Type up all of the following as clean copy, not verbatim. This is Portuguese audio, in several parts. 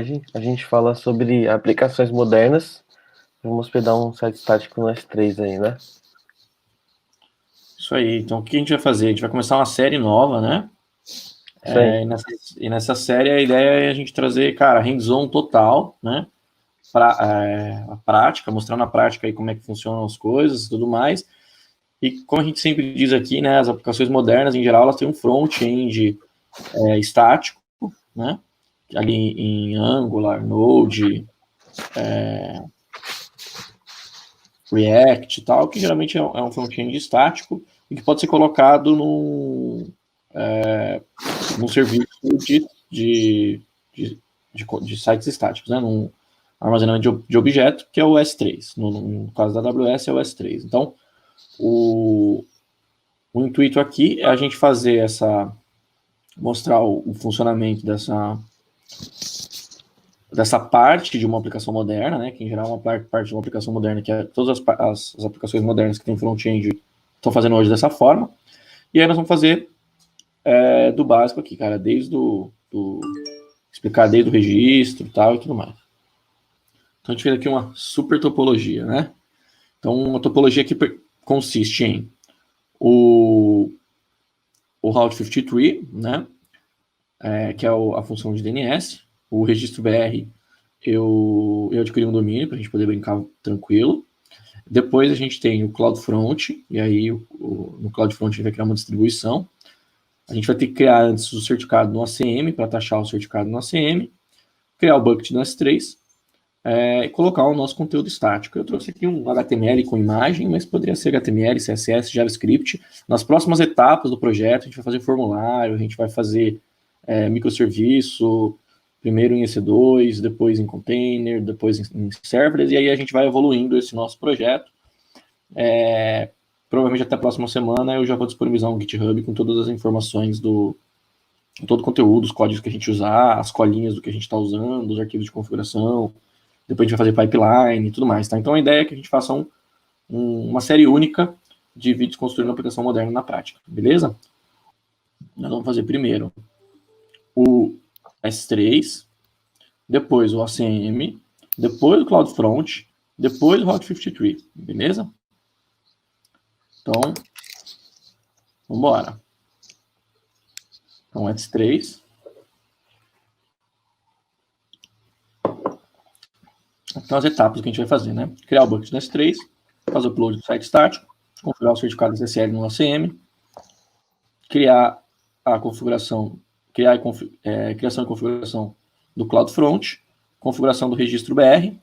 hoje a gente fala sobre aplicações modernas. Vamos hospedar um site estático no S3 aí, né? Isso aí. Então, o que a gente vai fazer? A gente vai começar uma série nova, né? Isso aí. E nessa série a ideia é a gente trazer, cara, hands-on total, né? A prática, mostrar na prática aí como é que funcionam as coisas e tudo mais. E como a gente sempre diz aqui, né? As aplicações modernas, em geral, elas têm um front-end estático, né? Ali em Angular, Node, React e tal, que geralmente é um front-end estático e que pode ser colocado num serviço de sites estáticos, né? Num armazenamento de objeto, que é o S3. No caso da AWS é o S3. Então, o intuito aqui é a gente fazer mostrar o funcionamento dessa parte de uma aplicação moderna, né, que em geral é uma parte de uma aplicação moderna, que é todas as aplicações modernas que tem front-end estão fazendo hoje dessa forma, e aí nós vamos fazer do básico aqui, cara, explicar desde o registro e tudo mais. Então a gente fez aqui uma super topologia, né? Então uma topologia que consiste em o Route 53, né, que é a função de DNS, o registro BR, eu adquiri um domínio para a gente poder brincar tranquilo. Depois a gente tem o CloudFront, e aí no CloudFront a gente vai criar uma distribuição. A gente vai ter que criar antes o certificado no ACM, para taxar o certificado no ACM, criar o bucket no S3, e colocar o nosso conteúdo estático. Eu trouxe aqui um HTML com imagem, mas poderia ser HTML, CSS, JavaScript. Nas próximas etapas do projeto, a gente vai fazer formulário, a gente vai fazer microserviço, primeiro em EC2, depois em container, depois em serverless, e aí a gente vai evoluindo esse nosso projeto. Provavelmente até a próxima semana eu já vou disponibilizar um GitHub com todas as informações todo o conteúdo, os códigos que a gente usar, as colinhas do que a gente está usando, os arquivos de configuração. Depois a gente vai fazer pipeline e tudo mais, tá? Então a ideia é que a gente faça uma série única de vídeos construindo uma aplicação moderna na prática, beleza? Nós vamos fazer primeiro o S3, depois o ACM, depois o CloudFront, depois o Route 53, beleza? Então, vamos embora. Então, S3. Então, as etapas que a gente vai fazer, né? Criar o bucket no S3, fazer o upload do site estático, configurar o certificado SSL no ACM, criar a configuração, criação e configuração do CloudFront, configuração do registro BR,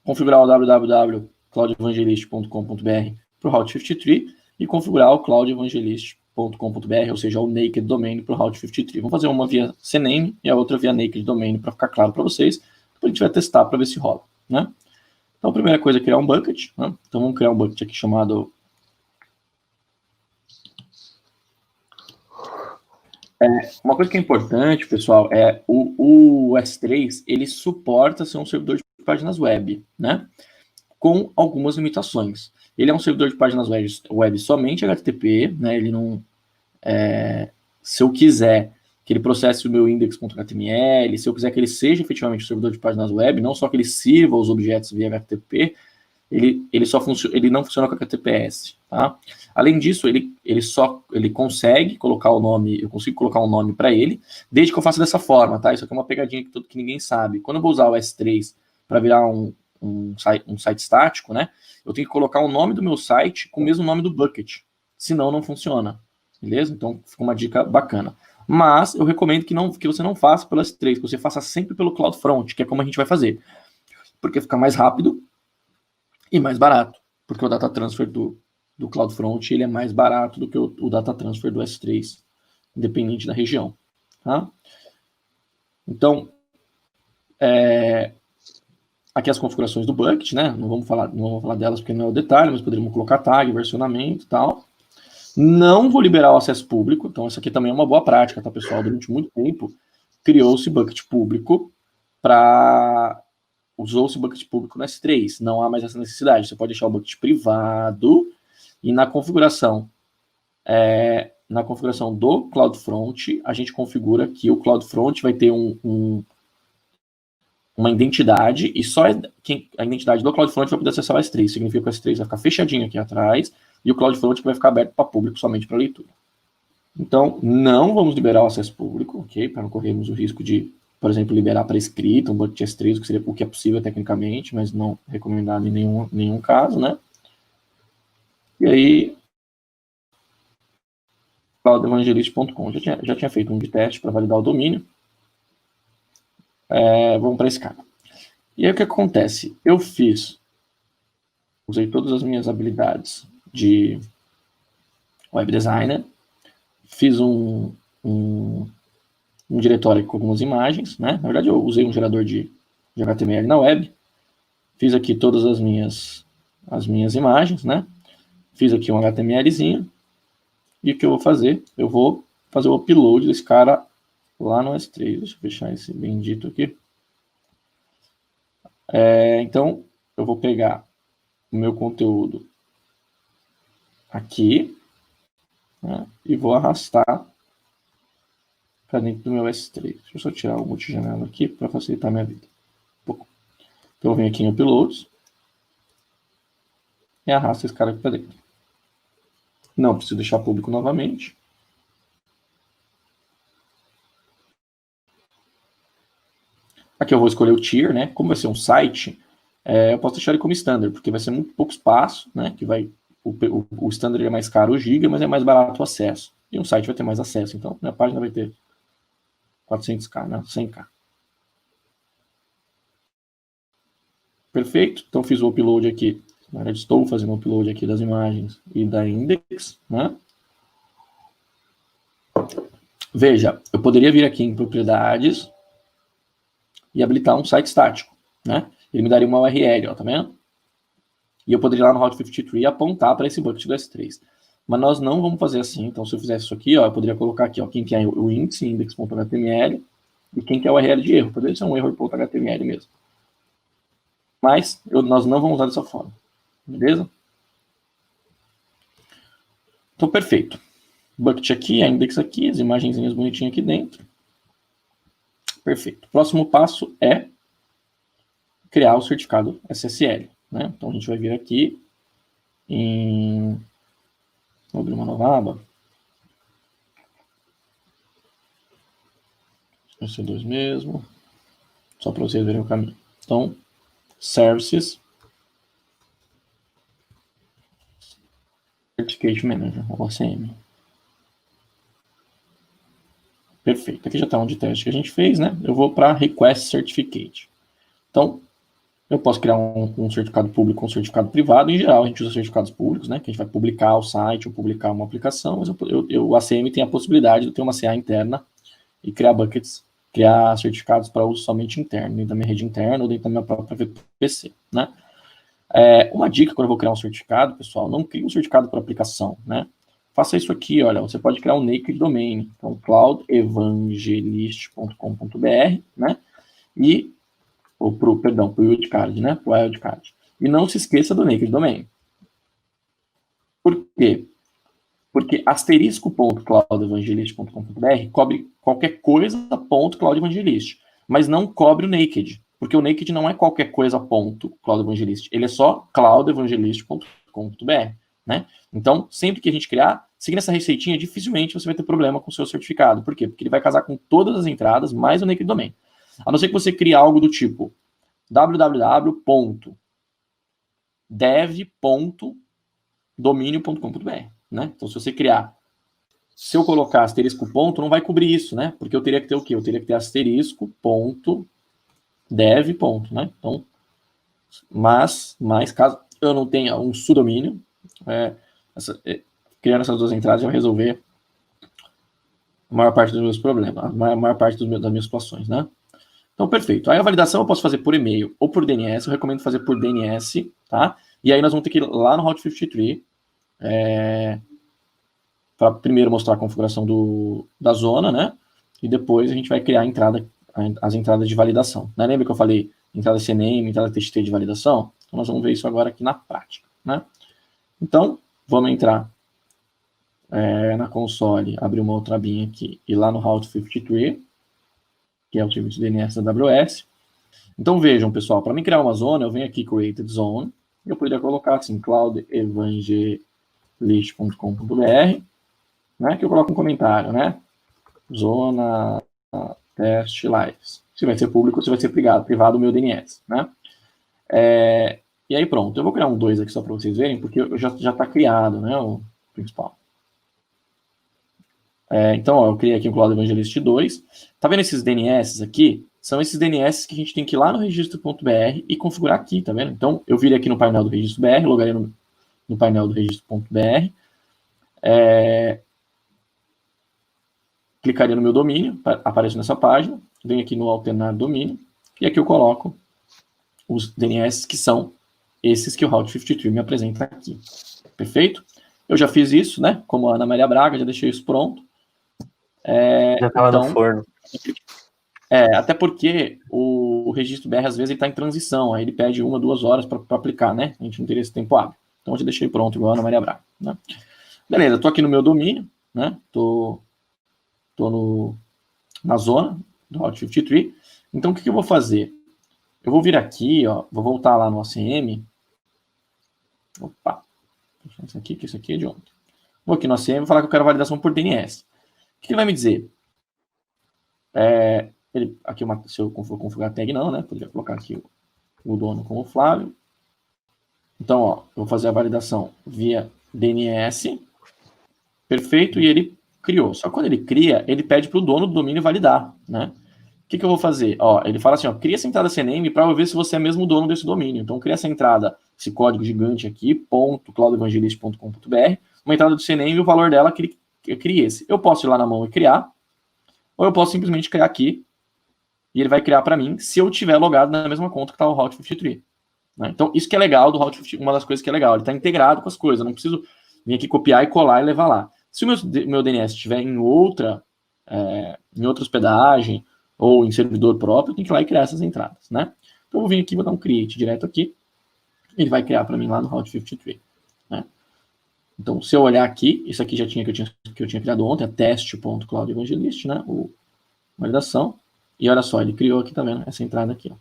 configurar o www.cloudevangelist.com.br para o Route 53 e configurar o cloudevangelist.com.br, ou seja, o naked domain para o Route 53. Vamos fazer uma via CNAME e a outra via naked domain para ficar claro para vocês. Depois a gente vai testar para ver se rola, né? Então, a primeira coisa é criar um bucket, né? Então, vamos criar um bucket aqui chamado uma coisa que é importante, pessoal, é o S3, ele suporta ser um servidor de páginas web, né? Com algumas limitações. Ele é um servidor de páginas web somente HTTP, né? Ele não... se eu quiser que ele processe o meu index.html, se eu quiser que ele seja efetivamente um servidor de páginas web, não só que ele sirva os objetos via HTTP, ele não funciona com HTTPS, tá? Além disso, ele consegue colocar o nome, eu consigo colocar um nome para ele, desde que eu faça dessa forma, tá? Isso aqui é uma pegadinha que ninguém sabe. Quando eu vou usar o S3 para virar um site estático, né? Eu tenho que colocar o nome do meu site com o mesmo nome do bucket, senão não funciona, beleza? Então, fica uma dica bacana. Mas eu recomendo que você não faça pelo S3, que você faça sempre pelo CloudFront, que é como a gente vai fazer, porque fica mais rápido e mais barato, porque o data transfer do CloudFront ele é mais barato do que o data transfer do S3, independente da região, tá? Então, aqui as configurações do bucket, né? Não vamos falar delas porque não é o detalhe, mas poderíamos colocar tag, versionamento e tal. Não vou liberar o acesso público, então isso aqui também é uma boa prática, tá, pessoal? Durante muito tempo, criou-se bucket público usou-se o bucket público no S3, não há mais essa necessidade. Você pode deixar o bucket privado e na configuração do CloudFront, a gente configura que o CloudFront vai ter uma identidade, e só a identidade do CloudFront vai poder acessar o S3. Significa que o S3 vai ficar fechadinho aqui atrás, e o CloudFront vai ficar aberto para público, somente para leitura. Então, não vamos liberar o acesso público, ok? Para não corrermos o risco de, por exemplo, liberar para escrita um bucket S3, o que é possível tecnicamente, mas não recomendado em nenhum caso, né? E aí, cloudevangelist.com. Já tinha feito um de teste para validar o domínio. Vamos para esse cara. E aí o que acontece? Eu usei todas as minhas habilidades de web designer, fiz um diretório com algumas imagens, né? Na verdade, eu usei um gerador de HTML na web, fiz aqui todas as minhas imagens, né? Fiz aqui um HTMLzinho, e o que eu vou fazer? Eu vou fazer o upload desse cara lá no S3. Deixa eu fechar esse bendito aqui. Então, eu vou pegar o meu conteúdo aqui, né, e vou arrastar para dentro do meu S3. Deixa eu só tirar o multijanela aqui para facilitar a minha vida. Então, eu venho aqui em Uploads e arrasto esse cara aqui para dentro. Não preciso deixar público novamente. Aqui eu vou escolher o tier, né? Como vai ser um site, eu posso deixar ele como standard, porque vai ser muito pouco espaço, né? Que o standard é mais caro o giga, mas é mais barato o acesso. E um site vai ter mais acesso, então minha página vai ter 400k, né? 100k. Perfeito? Então fiz o upload aqui. Na verdade, estou fazendo o upload aqui das imagens e da index, né? Veja, eu poderia vir aqui em propriedades e habilitar um site estático, né? Ele me daria uma URL, ó, tá vendo? E eu poderia ir lá no Route 53 e apontar para esse bucket do S3. Mas nós não vamos fazer assim. Então, se eu fizesse isso aqui, ó, eu poderia colocar aqui, ó, quem que é o índice, index.html, e quem que é o URL de erro. Poderia ser um erro.html mesmo. Mas nós não vamos usar dessa forma. Beleza? Então, perfeito. Bucket aqui, a index aqui, as imagenzinhas bonitinhas aqui dentro. Perfeito. Próximo passo é criar o certificado SSL, né? Então, a gente vai vir aqui vou abrir uma nova aba. Esse é 2 mesmo. Só para vocês verem o caminho. Então, Services, Certificate Manager, ou ACM. Perfeito. Aqui já está um de teste que a gente fez, né? Eu vou para Request Certificate. Então, eu posso criar um certificado público ou um certificado privado. Em geral, a gente usa certificados públicos, né? Que a gente vai publicar o site ou publicar uma aplicação. Mas o ACM tem a possibilidade de ter uma CA interna e criar buckets, criar certificados para uso somente interno, dentro da minha rede interna ou dentro da minha própria VPC, né? Uma dica quando eu vou criar um certificado, pessoal, não crie um certificado por aplicação, né? Faça isso aqui, olha, você pode criar um naked domain, então cloudevangelist.com.br, né? E, para o wildcard, né? Para o wildcard. E não se esqueça do naked domain. Por quê? Porque asterisco.cloudevangelist.com.br cobre qualquer coisa .cloudevangelist, mas não cobre o naked, porque o naked não é qualquer coisa .cloudevangelist, ele é só cloudevangelist.com.br, né? Então, sempre que a gente criar, seguindo essa receitinha, dificilmente você vai ter problema com o seu certificado. Por quê? Porque ele vai casar com todas as entradas, mais o naked domain. A não ser que você crie algo do tipo www.dev.domínio.com.br, né? Então, se você criar, se eu colocar asterisco ponto, não vai cobrir isso, né? Porque eu teria que ter o quê? Eu teria que ter asterisco ponto dev ponto, né? Então, mas caso eu não tenha um subdomínio, criando essas duas entradas já vai resolver a maior parte dos meus problemas, a maior parte das minhas situações, né? Então, perfeito. Aí a validação eu posso fazer por e-mail ou por DNS, eu recomendo fazer por DNS, tá? E aí nós vamos ter que ir lá no Route 53, para primeiro mostrar a configuração da zona, né? E depois a gente vai criar as entradas de validação. Né? Lembra que eu falei entrada CNAME, entrada TXT de validação? Então nós vamos ver isso agora aqui na prática, né? Então, vamos entrar na console, abrir uma outra abinha aqui, e lá no Route 53, que é o serviço DNS da AWS, Então vejam, pessoal, para mim criar uma zona, eu venho aqui Created Zone, eu poderia colocar assim, cloudevangelist.com.br, né, que eu coloco um comentário, né, zona teste lives. Se vai ser público, se vai ser privado o meu DNS, né. E aí pronto, eu vou criar um 2 aqui só para vocês verem, porque já está criado, né, o principal. Então, ó, eu criei aqui o Cloud Evangelist 2. Tá vendo esses DNS aqui? São esses DNS que a gente tem que ir lá no registro.br e configurar aqui, tá vendo? Então, eu virei aqui no painel do registro.br, logarei no painel do registro.br, clicaria no meu domínio, aparece nessa página, venho aqui no alternar domínio, e aqui eu coloco os DNS que são esses que o Route 53 me apresenta aqui. Perfeito? Eu já fiz isso, né? Como a Ana Maria Braga, já deixei isso pronto. Já estava então, no forno. Até porque o registro BR, às vezes, ele está em transição, aí ele pede 1 ou 2 horas para aplicar, né? A gente não teria esse tempo hábil. Então, eu já deixei pronto, igual a Ana Maria Braga. Né? Beleza, estou aqui no meu domínio, né? Estou na zona do Route 53. Então, o que eu vou fazer? Eu vou vir aqui, ó, vou voltar lá no ACM. Opa, isso aqui, que isso aqui é de ontem. Vou aqui no ACM e falar que eu quero validação por DNS. O que ele vai me dizer? Aqui se eu for configurar a tag, não, né? Poderia colocar aqui o dono como Flávio. Então, ó, eu vou fazer a validação via DNS. Perfeito, e ele criou. Só que quando ele cria, ele pede para o dono do domínio validar, né? O que eu vou fazer? Ó, ele fala assim, ó, cria essa entrada CNAME para eu ver se você é mesmo o dono desse domínio. Então, cria essa entrada, esse código gigante aqui, .cloudevangelist.com.br, uma entrada do CNAME e o valor dela que crie esse. Eu posso ir lá na mão e criar, ou eu posso simplesmente criar aqui, e ele vai criar para mim se eu tiver logado na mesma conta que está o Route 53. Né? Então, isso que é legal do Route 53, uma das coisas que é legal, ele está integrado com as coisas, eu não preciso vir aqui copiar e colar e levar lá. Se o meu DNS estiver em outra hospedagem, ou em servidor próprio, eu tenho que ir lá e criar essas entradas, né? Então, eu vou vir aqui, vou dar um create direto aqui, ele vai criar para mim lá no Route 53, né? Então, se eu olhar aqui, isso aqui já tinha que eu tinha criado ontem, é teste.cloudevangelist, né? Validação. E olha só, ele criou aqui, tá vendo? Essa entrada aqui, ó.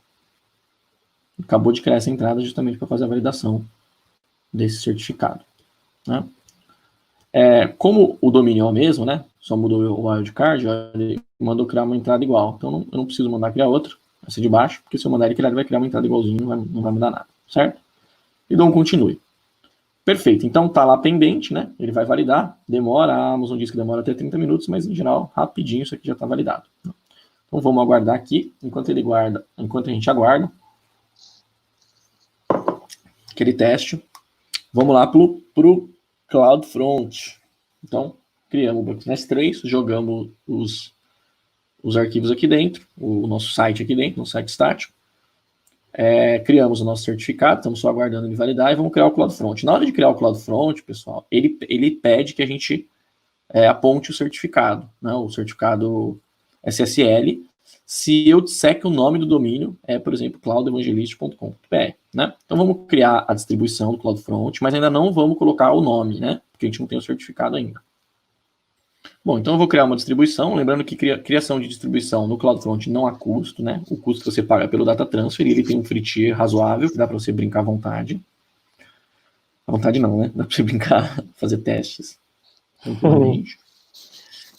Acabou de criar essa entrada justamente para fazer a validação desse certificado, né? Como o domínio é o mesmo, né? Só mudou o wildcard, ele mandou criar uma entrada igual. Então, eu não preciso mandar criar outra, essa de baixo, porque se eu mandar ele criar, ele vai criar uma entrada igualzinho, não vai mudar nada, certo? E dou um continue. Perfeito, então tá lá pendente, né? Ele vai validar, demora, a Amazon diz que demora até 30 minutos, mas em geral, rapidinho isso aqui já está validado. Então vamos aguardar aqui, enquanto a gente aguarda aquele teste, vamos lá pro CloudFront. Então, criamos o Bucknest 3, jogamos os arquivos aqui dentro, o nosso site aqui dentro, no site estático. Criamos o nosso certificado, estamos só aguardando ele validar e vamos criar o CloudFront. Na hora de criar o CloudFront, pessoal, ele pede que a gente aponte o certificado, né, o certificado SSL, se eu disser que o nome do domínio é, por exemplo, cloudevangelist.com.br, né? Então vamos criar a distribuição do CloudFront, mas ainda não vamos colocar o nome, né? Porque a gente não tem o certificado ainda. Bom, então eu vou criar uma distribuição, lembrando que criação de distribuição no CloudFront não há custo, né? O custo que você paga pelo data transfer, ele tem um free tier razoável, que dá para você brincar à vontade. À vontade não, né? Dá para você brincar, fazer testes.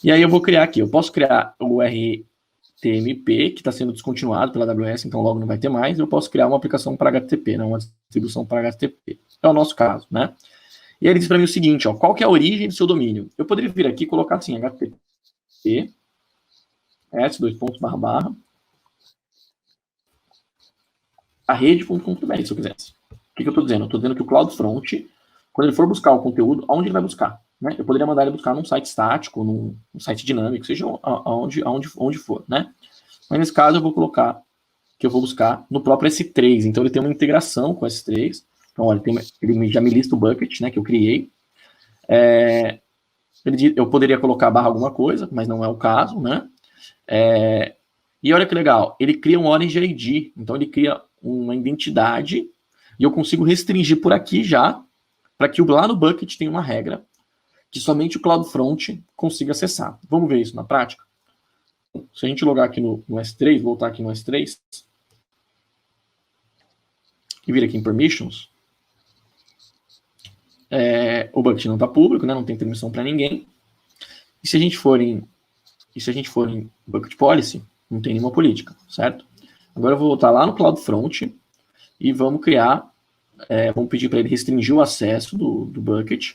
E aí eu vou criar aqui, eu posso criar o RTMP, que está sendo descontinuado pela AWS, então logo não vai ter mais, eu posso criar uma aplicação para HTTP, né? Uma distribuição para HTTP. É o nosso caso, né? E aí ele diz para mim o seguinte, ó, qual que é a origem do seu domínio? Eu poderia vir aqui e colocar assim, http s:// a rede.com.br, se eu quisesse. O que eu estou dizendo? Eu estou dizendo que o CloudFront, quando ele for buscar o conteúdo, aonde ele vai buscar? Né? Eu poderia mandar ele buscar num site estático, num site dinâmico, seja onde for, né? Mas nesse caso eu vou colocar que eu vou buscar no próprio S3, então ele tem uma integração com o S3. Então, olha, ele já me lista o bucket, né, que eu criei. Eu poderia colocar barra alguma coisa, mas não é o caso, né? E olha que legal, ele cria um Orange ID, então ele cria uma identidade e eu consigo restringir por aqui já, para que lá no bucket tenha uma regra que somente o CloudFront consiga acessar. Vamos ver isso na prática? Se a gente logar aqui no S3, voltar aqui no S3, e vir aqui em Permissions, o bucket não está público, né? Não tem permissão para ninguém. E se a gente for em Bucket Policy, não tem nenhuma política, certo? Agora eu vou voltar lá no CloudFront e vamos criar, vamos pedir para ele restringir o acesso do bucket.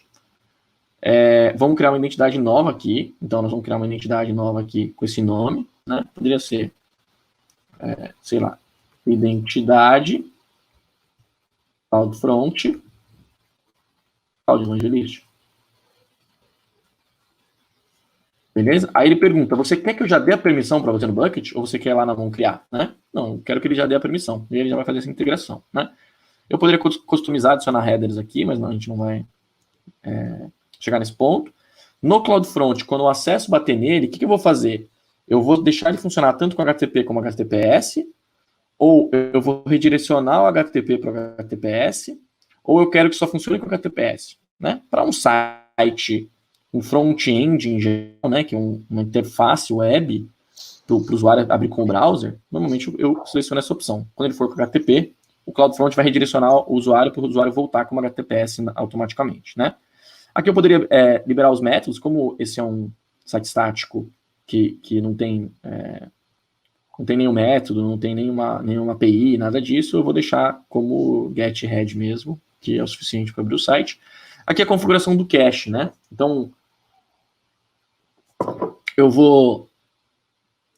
Vamos criar uma identidade nova aqui. Então, nós vamos criar uma identidade nova aqui com esse nome, né? Poderia ser, sei lá, identidade CloudFront Cloud Evangelist. Beleza? Aí ele pergunta, você quer que eu já dê a permissão para você no bucket? Ou você quer lá na mão criar? Né? Não, eu quero que ele já dê a permissão. E ele já vai fazer essa integração. Né? Eu poderia customizar, adicionar headers aqui, mas não, a gente não vai chegar nesse ponto. No CloudFront, quando o acesso bater nele, o que eu vou fazer? Eu vou deixar ele funcionar tanto com HTTP como HTTPS, ou eu vou redirecionar o HTTP para o HTTPS, ou eu quero que só funcione com HTTPS. Né? Para um site, um front-end em geral, né, que é uma interface web para o usuário abrir com o browser, normalmente eu seleciono essa opção. Quando ele for com HTTP, o CloudFront vai redirecionar o usuário para o usuário voltar como HTTPS automaticamente. Né? Aqui eu poderia liberar os métodos, como esse é um site estático que não tem nenhum método, não tem nenhuma API, nada disso, eu vou deixar como get-head mesmo, que é o suficiente para abrir o site. Aqui é a configuração do cache, né? Então,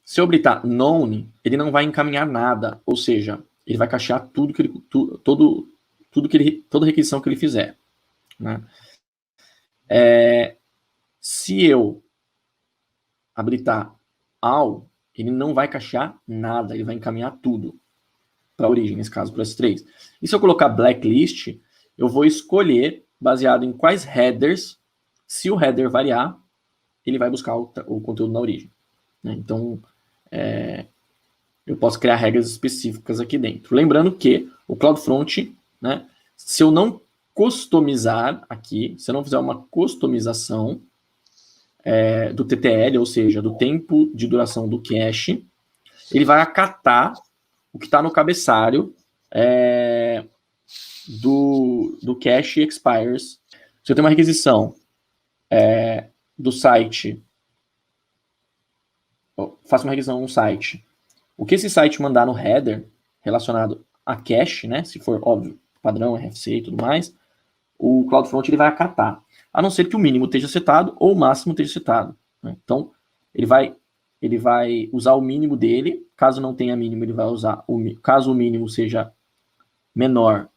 se eu habilitar none, ele não vai encaminhar nada, ou seja, ele vai cachear toda requisição que ele fizer. Né? Se eu habilitar all, ele não vai cachear nada, ele vai encaminhar tudo para a origem, nesse caso, para as 3. E se eu colocar blacklist, eu vou escolher, baseado em quais headers, se o header variar, ele vai buscar o conteúdo na origem. Né? Então, eu posso criar regras específicas aqui dentro. Lembrando que o CloudFront, né, se eu não customizar aqui, se eu não fizer uma customização do TTL, ou seja, do tempo de duração do cache, ele vai acatar o que está no cabeçalho do cache expires. Se eu tenho uma requisição do site, faço uma requisição no site, o que esse site mandar no header relacionado a cache, né, se for, óbvio, padrão, RFC e tudo mais, o CloudFront ele vai acatar, a não ser que o mínimo esteja setado ou o máximo esteja setado. Né? Então, ele vai usar o mínimo dele, caso não tenha mínimo, ele vai usar caso o mínimo seja menor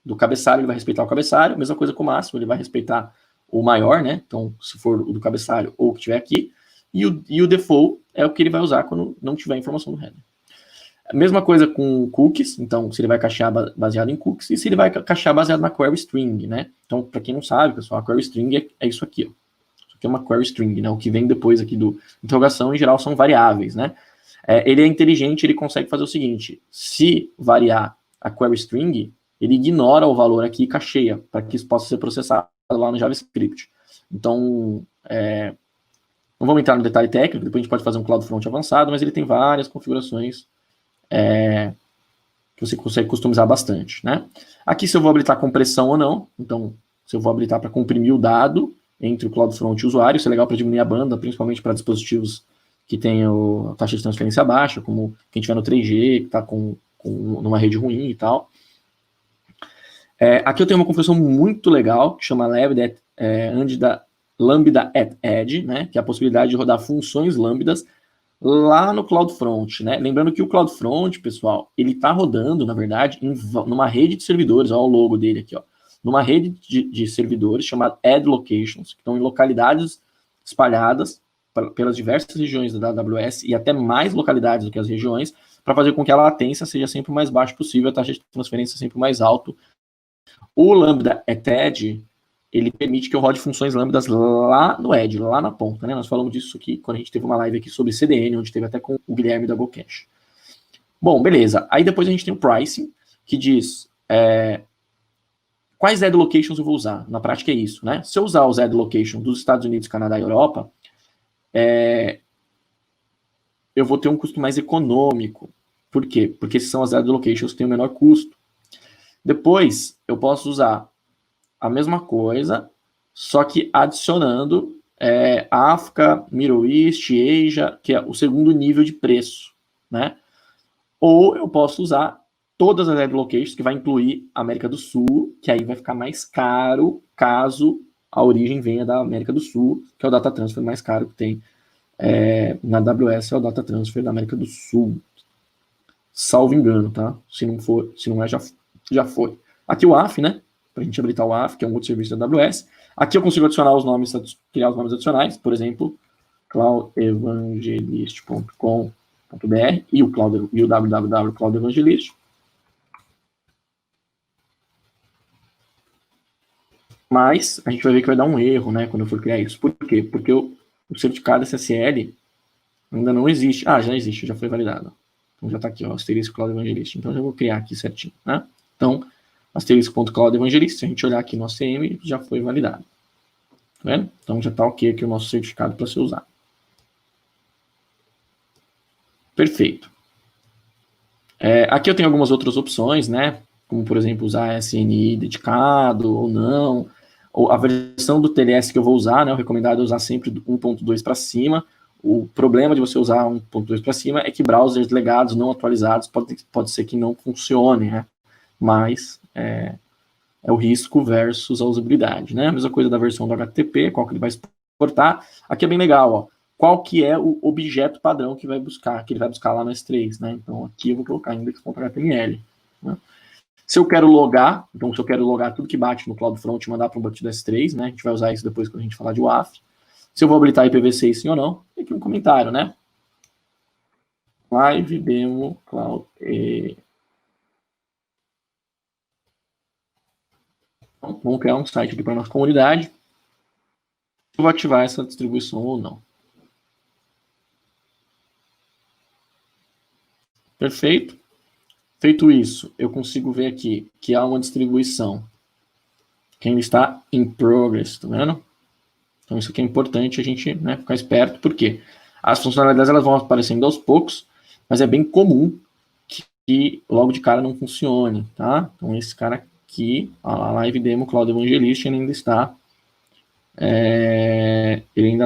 do cabeçalho, ele vai respeitar o cabeçalho, mesma coisa com o máximo, ele vai respeitar o maior, né? Então, se for o do cabeçalho ou o que tiver aqui, e o default é o que ele vai usar quando não tiver informação do header. A mesma coisa com cookies, então, se ele vai cachear baseado em cookies, e se ele vai cachear baseado na query string, né? Então, para quem não sabe, pessoal, a query string é isso aqui, ó. Isso aqui é uma query string, né? O que vem depois aqui do interrogação, em geral, são variáveis, né? Ele é inteligente, ele consegue fazer o seguinte, se variar a query string, ele ignora o valor aqui e cacheia, para que isso possa ser processado lá no JavaScript. Então, não vamos entrar no detalhe técnico, depois a gente pode fazer um CloudFront avançado, mas ele tem várias configurações que você consegue customizar bastante. Né? Aqui, se eu vou habilitar compressão ou não, então, se eu vou habilitar para comprimir o dado entre o CloudFront e o usuário, isso é legal para diminuir a banda, principalmente para dispositivos que têm a taxa de transferência baixa, como quem estiver no 3G, que está numa rede ruim e tal. Aqui eu tenho uma configuração muito legal, que chama Lambda at Edge, né, que é a possibilidade de rodar funções lambdas lá no CloudFront. Né? Lembrando que o CloudFront, pessoal, ele está rodando, na verdade, numa rede de servidores, olha o logo dele aqui, ó, numa rede de servidores chamada Edge Locations, que estão em localidades espalhadas pelas diversas regiões da AWS e até mais localidades do que as regiões, para fazer com que a latência seja sempre o mais baixa possível, a taxa de transferência sempre mais alta. O Lambda at Edge, ele permite que eu rode funções lambdas lá no Edge, lá na ponta, né? Nós falamos disso aqui quando a gente teve uma live aqui sobre CDN, onde teve até com o Guilherme da GoCache. Bom, beleza. Aí depois a gente tem o pricing, que diz quais Edge Locations eu vou usar. Na prática é isso, né? Se eu usar os Edge Locations dos Estados Unidos, Canadá e Europa, eu vou ter um custo mais econômico. Por quê? Porque esses são as Edge Locations que têm o menor custo. Depois, eu posso usar a mesma coisa, só que adicionando África, Middle East, Asia, que é o segundo nível de preço, né? Ou eu posso usar todas as locations, que vai incluir a América do Sul, que aí vai ficar mais caro caso a origem venha da América do Sul, que é o data transfer mais caro que tem na AWS, é o data transfer da América do Sul. Salvo engano, tá? Se não for, se não é, já foi. Aqui o AF, né? Pra gente habilitar o AF, que é um outro serviço da AWS. Aqui eu consigo adicionar os nomes, criar os nomes adicionais, por exemplo, cloudevangelist.com.br e o www.cloudevangelist. Mas a gente vai ver que vai dar um erro, né, quando eu for criar isso. Por quê? Porque o certificado SSL ainda não existe. Ah, já existe, já foi validado. Então já está aqui, ó, asterisco Cloud Evangelist. Então já vou criar aqui certinho, né? Então, asterisco.cloud Evangelist, se a gente olhar aqui no ACM, já foi validado. Tá vendo? Então já está ok aqui o nosso certificado para ser usado. Perfeito. Aqui eu tenho algumas outras opções, né? Como, por exemplo, usar SNI dedicado ou não. Ou a versão do TLS que eu vou usar, né? O recomendado é usar sempre 1.2 para cima. O problema de você usar 1.2 para cima é que browsers legados, não atualizados, pode ser que não funcione, né? Mas é o risco versus a usabilidade, né? A mesma coisa da versão do HTTP, qual que ele vai exportar. Aqui é bem legal, ó. Qual que é o objeto padrão que ele vai buscar lá no S3, né? Então aqui eu vou colocar index.html, né? Se eu quero logar, então se eu quero logar tudo que bate no CloudFront e mandar para um bucket do S3, né? A gente vai usar isso depois quando a gente falar de WAF. Se eu vou habilitar IPv6 sim ou não. Tem aqui um comentário, né? Live demo cloud. Então, vamos criar um site aqui para a nossa comunidade. Eu vou ativar essa distribuição ou não. Perfeito. Feito isso, eu consigo ver aqui que há uma distribuição que ainda está em progress, tá vendo? Então isso aqui é importante a gente, né, ficar esperto, porque as funcionalidades elas vão aparecendo aos poucos, mas é bem comum que logo de cara não funcione, tá? Então esse cara aqui, a Live Demo Cloud Evangelist, ele ainda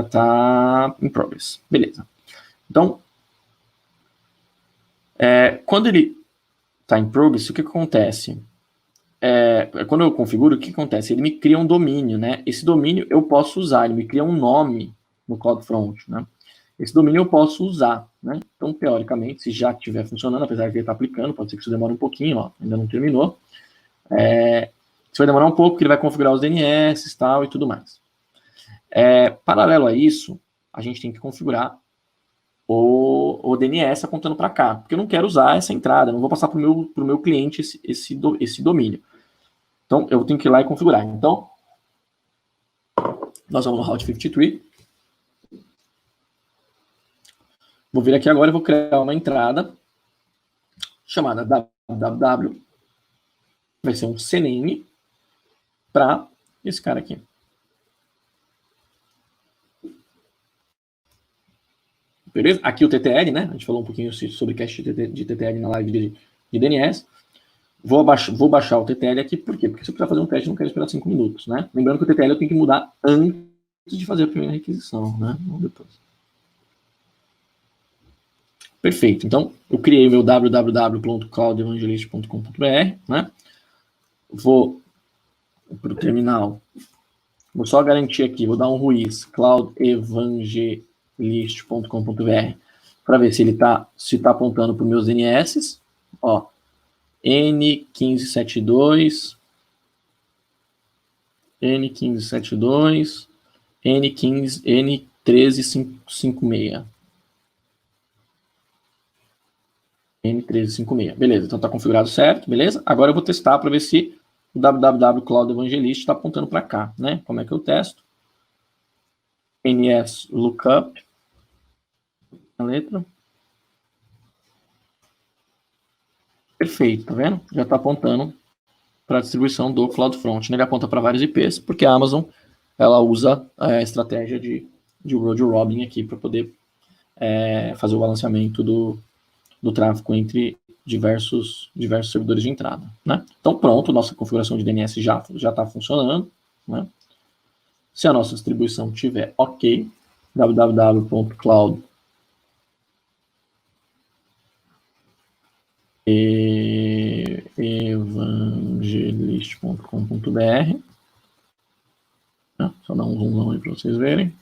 está em progress. Beleza. Então, quando ele está em progress, o que acontece? Quando eu configuro, o que acontece? Ele me cria um domínio, né? Esse domínio eu posso usar, ele me cria um nome no CloudFront, né? Esse domínio eu posso usar, né? Então, teoricamente, se já estiver funcionando, apesar de ele estar aplicando, pode ser que isso demore um pouquinho, ó, ainda não terminou. Isso vai demorar um pouco, porque ele vai configurar os DNS e tal e tudo mais. Paralelo a isso, a gente tem que configurar o DNS apontando para cá, porque eu não quero usar essa entrada, não vou passar para o meu cliente esse domínio. Então, eu tenho que ir lá e configurar. Então, nós vamos no Route 53. Vou vir aqui agora e vou criar uma entrada chamada www. Vai ser um CNAME para esse cara aqui. Beleza? Aqui o TTL, né? A gente falou um pouquinho sobre cache de TTL na live de DNS. Vou baixar o TTL aqui, por quê? Porque se eu precisar fazer um teste, eu não quero esperar 5 minutos, né? Lembrando que o TTL eu tenho que mudar antes de fazer a primeira requisição, né? Não depois. Perfeito. Então, eu criei o meu www.cloudevangelist.com.br, né? Vou para o terminal. Vou só garantir aqui, vou dar um ruiz, cloudevangelist.com.br, para ver se ele está apontando para os meus DNS. Ó, N1572, N1572, N1356. N1356. Beleza, então está configurado certo, beleza? Agora eu vou testar para ver se o www.cloudevangelist está apontando para cá, né? Como é que eu testo? NS lookup, a letra. Perfeito, tá vendo? Já está apontando para a distribuição do CloudFront. Né? Ele aponta para vários IPs, porque a Amazon ela usa a estratégia de road robin aqui para poder fazer o balanceamento do tráfego entre diversos servidores de entrada, né? Então, pronto, nossa configuração de DNS já está funcionando, né? Se a nossa distribuição estiver ok, www.cloud evangelist.com.br, né? Só dar um zoom aí para vocês verem.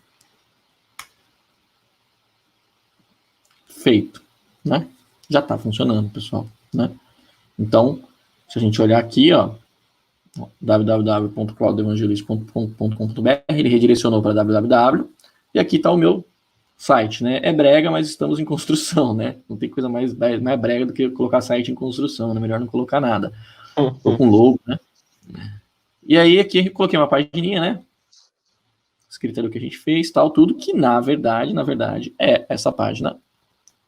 Feito, né? Já está funcionando, pessoal, né? Então, se a gente olhar aqui, ó, www.cloudevangelist.com.br, ele redirecionou para www, e aqui está o meu site, né? É brega, mas estamos em construção, né? Não tem coisa mais brega do que colocar site em construção, né? Melhor não colocar nada. Tô com logo, né? E aí aqui eu coloquei uma pagininha, né? Escrita do que a gente fez, tal, tudo que na verdade é essa página,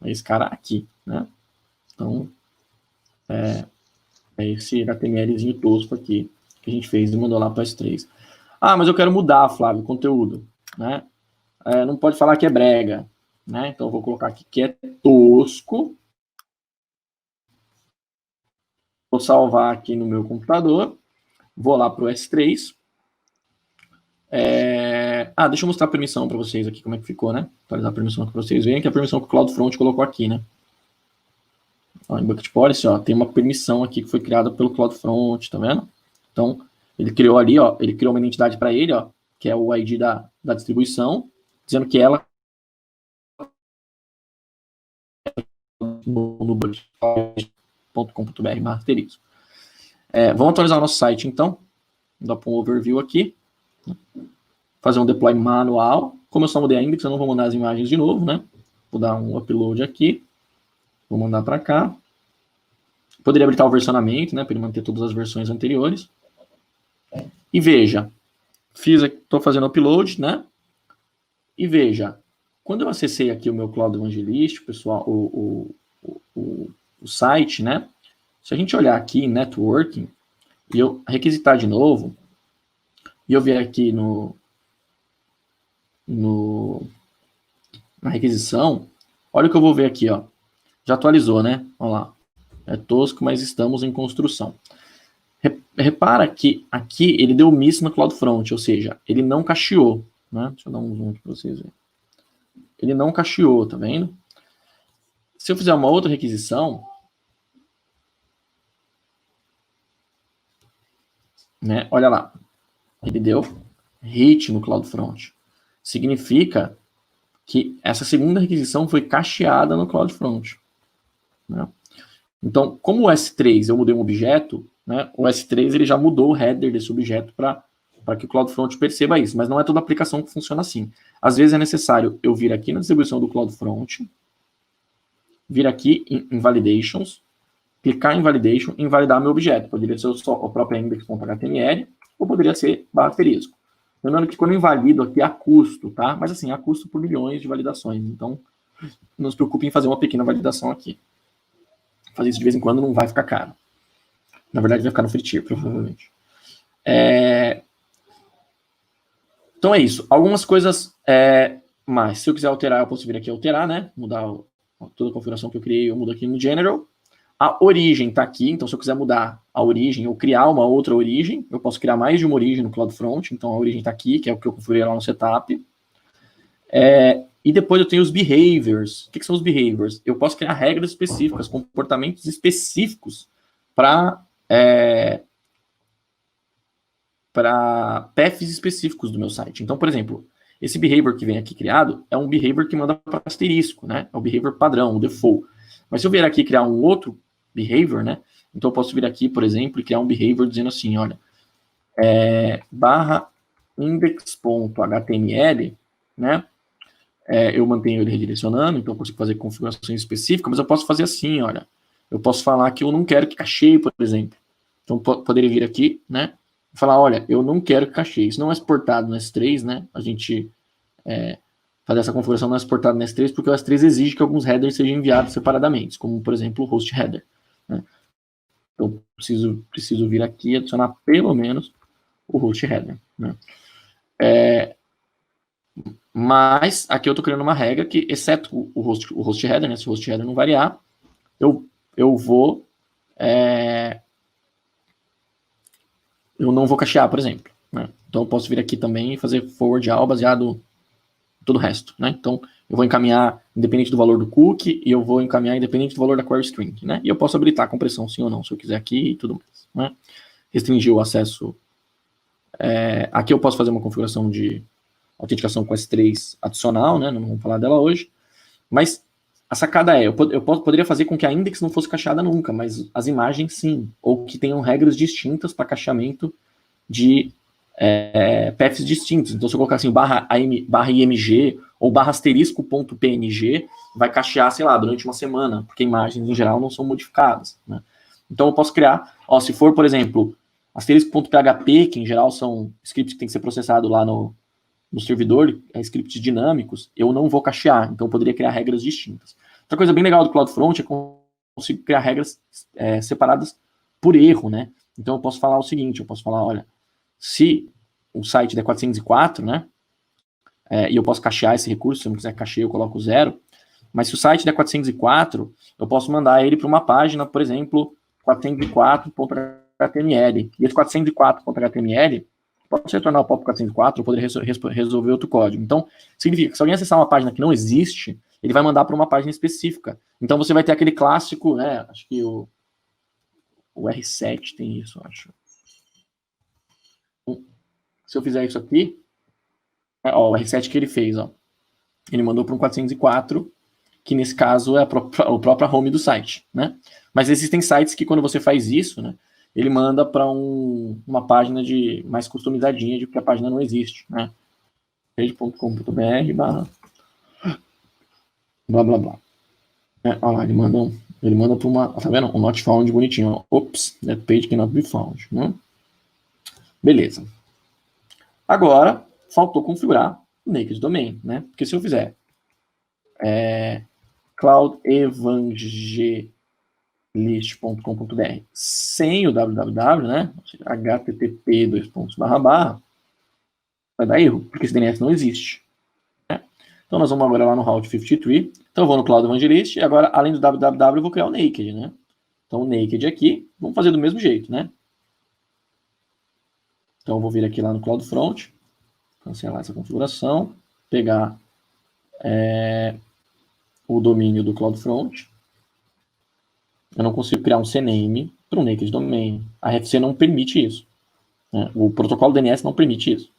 esse cara aqui, né? Então, é esse HTMLzinho tosco aqui que a gente fez e mandou lá para as 3. Ah, mas eu quero mudar, Flávio, o conteúdo, né? Não pode falar que é brega, né? Então eu vou colocar aqui que é tosco. Vou salvar aqui no meu computador. Vou lá para o S3. Deixa eu mostrar a permissão para vocês aqui, como é que ficou, né? Atualizar a permissão para vocês verem, que é a permissão que o CloudFront colocou aqui, né? Ó, em Bucket Policy, ó, tem uma permissão aqui que foi criada pelo CloudFront, tá vendo? Então, ele criou ali, ó, ele criou uma identidade para ele, ó, que é o ID da distribuição, dizendo que ela no bucket.com.br /asterisco. Vamos atualizar o nosso site, então. Vou dar para um overview aqui. Fazer um deploy manual. Como eu só mudei a index, eu não vou mandar as imagens de novo, né? Vou dar um upload aqui. Vou mandar para cá. Poderia habilitar o versionamento, né? Para ele manter todas as versões anteriores. E veja, estou fazendo upload, né? E veja, quando eu acessei aqui o meu Cloud Evangelist, pessoal, o site, né? Se a gente olhar aqui em Networking, e eu requisitar de novo, e eu vier aqui na requisição, olha o que eu vou ver aqui, ó. Já atualizou, né? Olha lá. É tosco, mas estamos em construção. Repara que aqui ele deu miss no CloudFront, ou seja, ele não cacheou, né? Deixa eu dar um zoom aqui para vocês verem. Ele não cacheou, tá vendo? Se eu fizer uma outra requisição, né? Olha lá. Ele deu hit no CloudFront. Significa que essa segunda requisição foi cacheada no CloudFront, né? Então, como o S3 eu mudei um objeto, né, o S3 ele já mudou o header desse objeto para que o CloudFront perceba isso, mas não é toda aplicação que funciona assim. Às vezes é necessário eu vir aqui na distribuição do CloudFront, vir aqui em Validations, clicar em Validation e invalidar meu objeto. Poderia ser só o próprio index.html ou poderia ser ***. Lembrando que quando eu invalido aqui a custo, tá? Mas assim, a custo por milhões de validações. Então, não se preocupe em fazer uma pequena validação aqui. Fazer isso de vez em quando não vai ficar caro. Na verdade, vai ficar no free tier, provavelmente. Então é isso. Algumas coisas mais. Se eu quiser alterar, eu posso vir aqui alterar, né? Mudar toda a configuração que eu criei, eu mudo aqui no General. A origem está aqui, então se eu quiser mudar a origem ou criar uma outra origem, eu posso criar mais de uma origem no CloudFront, então a origem está aqui, que é o que eu configurei lá no setup. E depois eu tenho os behaviors. O que são os behaviors? Eu posso criar regras específicas, comportamentos específicos para paths específicos do meu site. Então, por exemplo, esse behavior que vem aqui criado é um behavior que manda para asterisco, né? É o behavior padrão, o default. Mas se eu vier aqui criar um outro behavior, né? Então eu posso vir aqui, por exemplo, e criar um behavior dizendo assim, olha, /index.html, né? Eu mantenho ele redirecionando, então eu consigo fazer configurações específicas, mas eu posso fazer assim, olha. Eu posso falar que eu não quero que cacheie, por exemplo. Então poderia vir aqui, né? E falar, olha, eu não quero que cacheie. Isso não é exportado no S3, né? A gente fazer essa configuração não é exportado no S3 porque o S3 exige que alguns headers sejam enviados separadamente, como, por exemplo, o host header, né? Então, preciso vir aqui e adicionar pelo menos o host header, né? Mas aqui eu estou criando uma regra que, exceto o host header, né, se o host header não variar, eu vou... eu não vou cachear, por exemplo, né? Então eu posso vir aqui também e fazer forward all baseado em todo o resto, né? Então eu vou encaminhar independente do valor do cookie e eu vou encaminhar independente do valor da query string, né? E eu posso habilitar a compressão sim ou não, se eu quiser aqui e tudo mais, né? Restringir o acesso. Aqui eu posso fazer uma configuração de autenticação com S3 adicional, né? Não vamos falar dela hoje, mas a sacada é, eu poderia fazer com que a index não fosse cacheada nunca, mas as imagens sim, ou que tenham regras distintas para cacheamento de paths distintos. Então, se eu colocar assim, barra img ou barra asterisco.png, vai cachear, sei lá, durante uma semana, porque imagens, em geral, não são modificadas, né? Então, eu posso criar, se for, por exemplo, asterisco.php, que em geral são scripts que tem que ser processado lá no servidor, scripts dinâmicos, eu não vou cachear, então eu poderia criar regras distintas. Outra coisa bem legal do CloudFront é que eu consigo criar regras separadas por erro, né? Então eu posso falar o seguinte, eu posso falar, olha, se o site der 404, né, e eu posso cachear esse recurso, se eu não quiser cachear eu coloco 0, mas se o site der 404, eu posso mandar ele para uma página, por exemplo, 404.html, e esse 404.html pode se retornar o POP 404 ou poderia resolver outro código. Então, significa que se alguém acessar uma página que não existe, ele vai mandar para uma página específica. Então, você vai ter aquele clássico, né? Acho que o R7 tem isso, acho. Se eu fizer isso aqui, o R7 que ele fez, ele mandou para um 404, que nesse caso é a própria home do site, né? Mas existem sites que quando você faz isso, né, ele manda para uma página de mais customizadinha, de que a página não existe, né? page.com.br barra blá blá blá. Olha lá, ele manda para uma, tá vendo? Um not found bonitinho, ó. Ops, that page cannot be found, né? Beleza. Agora, faltou configurar o naked domain, né? Porque se eu fizer cloudevangelist.com.br sem o www, né? http:// vai dar erro, porque esse DNS não existe. Né? Então nós vamos agora lá no Route 53. Então eu vou no Cloud Evangelist e agora, além do www, eu vou criar o naked, né? Então o naked aqui, vamos fazer do mesmo jeito, né? Então eu vou vir aqui lá no CloudFront, cancelar essa configuração, pegar o domínio do CloudFront. Eu não consigo criar um CNAME para um naked domain. A RFC não permite isso. Né? O protocolo DNS não permite isso.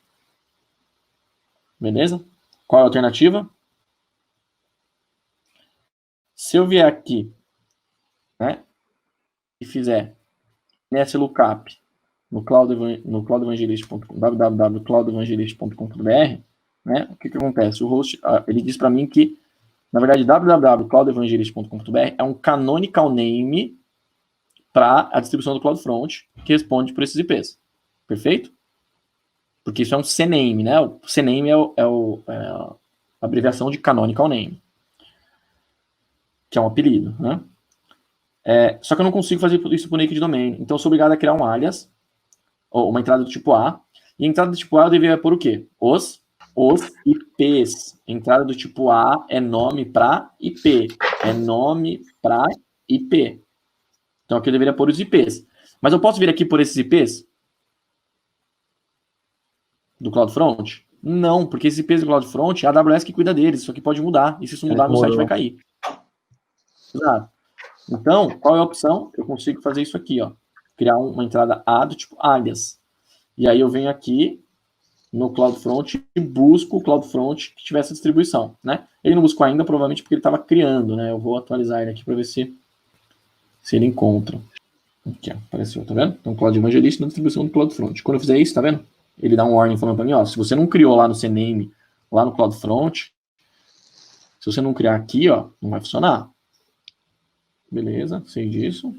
Beleza? Qual é a alternativa? Se eu vier aqui, né, e fizer nesse lookup no www.cloudevangelist.com.br, né, o que acontece? O host, ele diz para mim que, na verdade, www.cloudevangelist.com.br é um canonical name para a distribuição do CloudFront, que responde por esses IPs. Perfeito? Porque isso é um CNAME, né? O CNAME é a abreviação de canonical name, que é um apelido, né? Só que eu não consigo fazer isso por naked domain. Então eu sou obrigado a criar um alias, ou uma entrada do tipo A. E a entrada do tipo A eu deveria pôr o quê? Os IPs. Entrada do tipo A é nome para IP. É nome para IP. Então aqui eu deveria pôr os IPs. Mas eu posso vir aqui por esses IPs? Do CloudFront? Não, porque esses IPs do CloudFront é a AWS que cuida deles. Isso aqui pode mudar. E se isso mudar, meu site vai cair. Exato. Então, qual é a opção? Eu consigo fazer isso aqui, ó. Criar uma entrada A do tipo alias. E aí eu venho aqui no CloudFront e busco o CloudFront que tiver essa distribuição, né? Ele não buscou ainda, provavelmente porque ele estava criando, né? Eu vou atualizar ele aqui para ver se ele encontra. Aqui, ó, apareceu, tá vendo? Então, Cloud Evangelist na distribuição do CloudFront. Quando eu fizer isso, tá vendo? Ele dá um warning falando para mim, ó, se você não criou lá no CNAME, lá no CloudFront, se você não criar aqui, ó, não vai funcionar. Beleza, sei disso.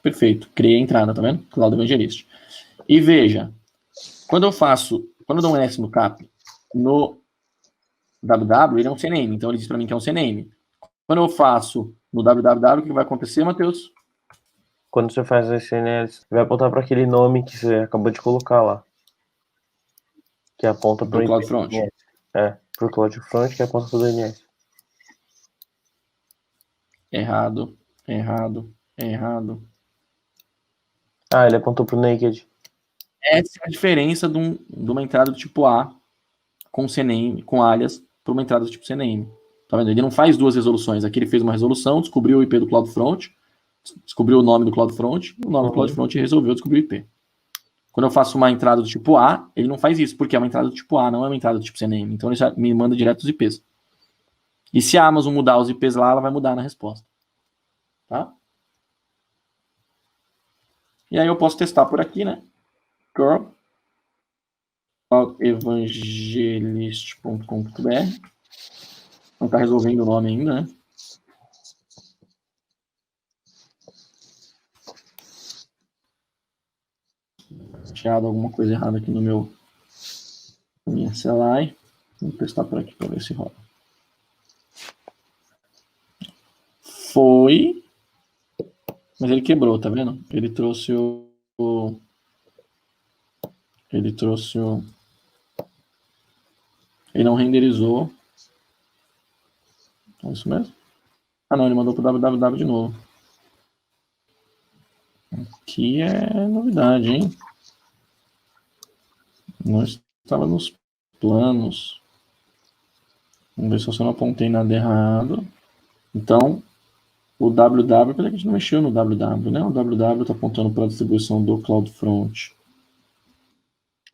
Perfeito, criei a entrada, tá vendo? Cloud Evangelist. E veja, quando eu dou um NS no cap no www, ele é um CNAME, então ele diz para mim que é um CNAME. Quando eu faço no www, o que vai acontecer, Matheus? Quando você faz a CNS, vai apontar para aquele nome que você acabou de colocar lá. Que aponta para o CloudFront. para o CloudFront, que aponta para o DNS. errado, errado, errado. Ah, ele apontou pro naked. Essa é a diferença de uma entrada do tipo A com CNAME, com alias, para uma entrada do tipo CNAME. Tá vendo? Ele não faz duas resoluções. Aqui ele fez uma resolução, descobriu o IP do CloudFront, descobriu o nome do CloudFront, o nome do CloudFront resolveu descobrir o IP. Quando eu faço uma entrada do tipo A, ele não faz isso, porque é uma entrada do tipo A, não é uma entrada do tipo CNAME. Então ele já me manda direto os IPs. E se a Amazon mudar os IPs lá, ela vai mudar na resposta. Tá? E aí eu posso testar por aqui, né? Curl, evangelist.com.br. Não está resolvendo o nome ainda, né? Tirado alguma coisa errada aqui no meu minha CLI. Vou testar por aqui para ver se rola. Foi, mas ele quebrou, tá vendo? Ele trouxe o ele não renderizou. É isso mesmo? Ah, não, ele mandou pro www de novo. Aqui é novidade, hein? Não estava nos planos. Vamos ver se eu não apontei nada errado. Então, o www, apesar que a gente não mexeu no www, né? O www está apontando para a distribuição do CloudFront.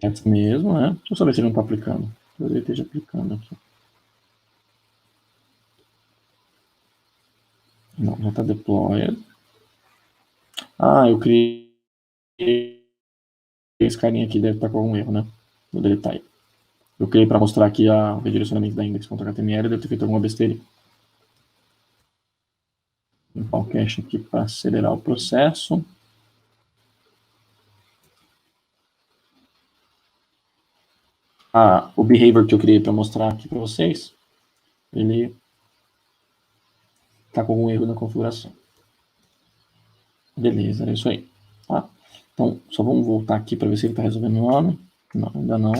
Essa mesmo, né? Deixa eu saber se ele não está aplicando. Talvez ele esteja aplicando aqui. Não, já está deployed. Ah, eu criei esse carinha aqui, deve estar com algum erro, né? Vou deletar aí. Eu criei para mostrar aqui o redirecionamento da index.html, deve ter feito alguma besteira. Vou limpar o cache aqui para acelerar o processo. O behavior que eu criei para mostrar aqui para vocês, ele está com algum erro na configuração. Beleza, é isso aí. Tá? Então, só vamos voltar aqui para ver se ele está resolvendo o nome. Não, ainda não.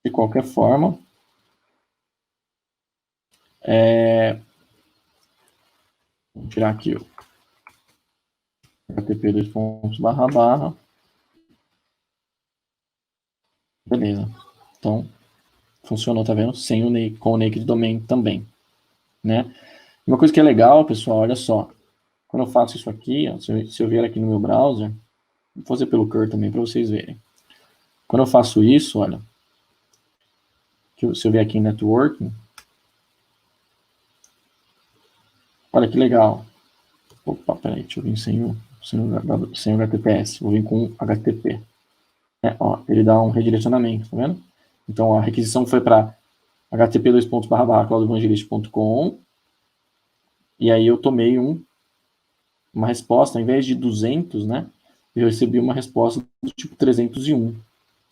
De qualquer forma, vou tirar aqui o http //. Beleza. Então, funcionou, tá vendo? Sem com o naked domain também, né? Uma coisa que é legal, pessoal, olha só. Quando eu faço isso aqui, ó, se eu vier aqui no meu browser, vou fazer pelo curl também para vocês verem. Quando eu faço isso, olha, se eu vier aqui em networking, olha que legal. Opa, peraí, deixa eu vir sem o HTTPS, vou vir com HTTP. Ó, ele dá um redirecionamento, tá vendo? Então a requisição foi para http://cloudevangelist.com, e aí eu tomei uma resposta, ao invés de 200, né, eu recebi uma resposta do tipo 301,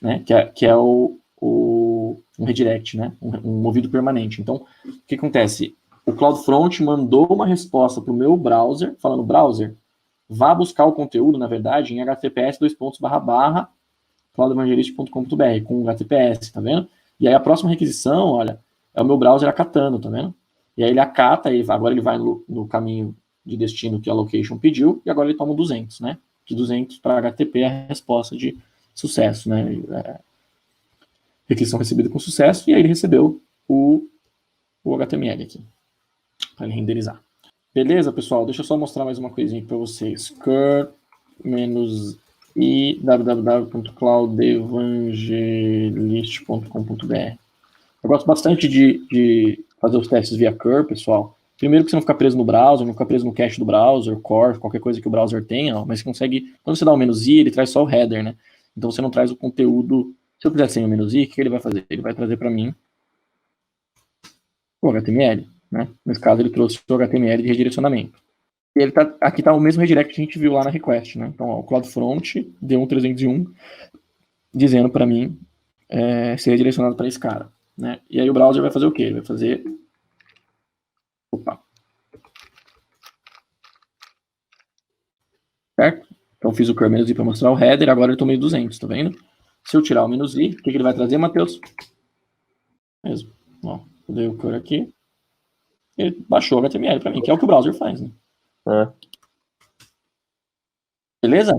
né, que é um redirect, né, um movido permanente. Então, o que acontece? O CloudFront mandou uma resposta para o meu browser, falando, browser, vá buscar o conteúdo, na verdade, em https:// cloudevangelist.com.br, com o HTTPS, tá vendo? E aí a próxima requisição, olha, é o meu browser acatando, tá vendo? E aí ele acata, agora ele vai no caminho de destino que a location pediu, e agora ele toma 200, né? De 200 para HTTP é a resposta de sucesso, né? Requisição recebida com sucesso, e aí ele recebeu o HTML aqui, para ele renderizar. Beleza, pessoal? Deixa eu só mostrar mais uma coisinha aqui para vocês. -i www.cloudevangelist.com.br. Eu gosto bastante de fazer os testes via curl, pessoal. Primeiro que você não fica preso no browser, não fica preso no cache do browser, core, qualquer coisa que o browser tenha, mas você consegue, quando você dá o -i, ele traz só o header, né? Então você não traz o conteúdo. Se eu quiser sem o -i, o que ele vai fazer? Ele vai trazer para mim o HTML, né? Nesse caso ele trouxe o HTML de redirecionamento. E ele aqui está o mesmo redirect que a gente viu lá na request, né? Então, ó, o CloudFront deu um 301 dizendo para mim ser redirecionado para esse cara, né? E aí o browser vai fazer o quê? Ele vai fazer... Opa. Certo? Então, fiz o curl -i para mostrar o header, agora ele tomei 200, tá vendo? Se eu tirar o -i, o que ele vai trazer, Matheus? Mesmo. Ó, eu dei o curl aqui. ele baixou o HTML para mim, que é o que o browser faz, né? É. Beleza?